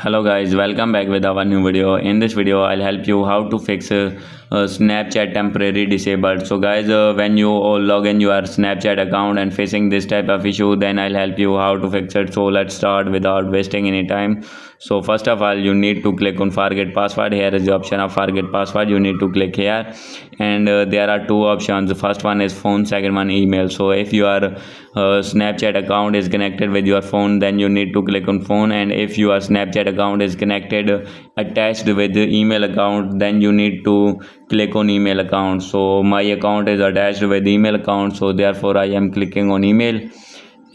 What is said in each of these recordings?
Hello guys, welcome back with our new video. In this video I'll help you how to fix Snapchat temporary disabled. So guys, when you log in your Snapchat account and facing this type of issue, then I'll help you how to fix it. So let's start without wasting any time. So first of all, you need to click on forget password. Here is the option of forget password. You need to click here, and there are two options. The first one is phone, second one email. So if your Snapchat account is connected with your phone, then you need to click on phone, and if your Snapchat account is connected attached with the email account, then you need to click on email account. So my account is attached with email account, so therefore I am clicking on email,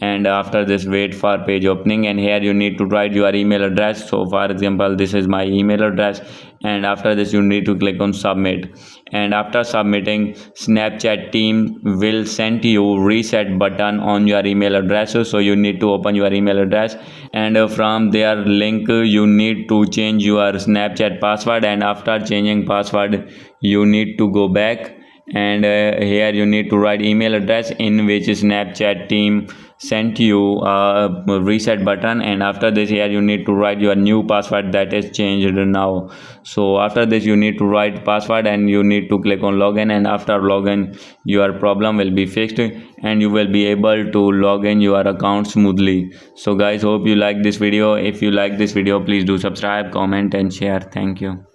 and after this wait for page opening, and here you need to write your email address. So for example, this is my email address, and after this you need to click on submit, and after submitting, Snapchat team will send you reset button on your email address. So you need to open your email address, and from their link you need to change your Snapchat password, and after changing password you need to go back, and here you need to write email address in which Snapchat team sent you a reset button, and after this here you need to write your new password that is changed now. So after this you need to write password, and you need to click on login, and after login your problem will be fixed and you will be able to log in your account smoothly. So guys, hope you like this video. If you like this video, please do subscribe, comment and share. Thank you.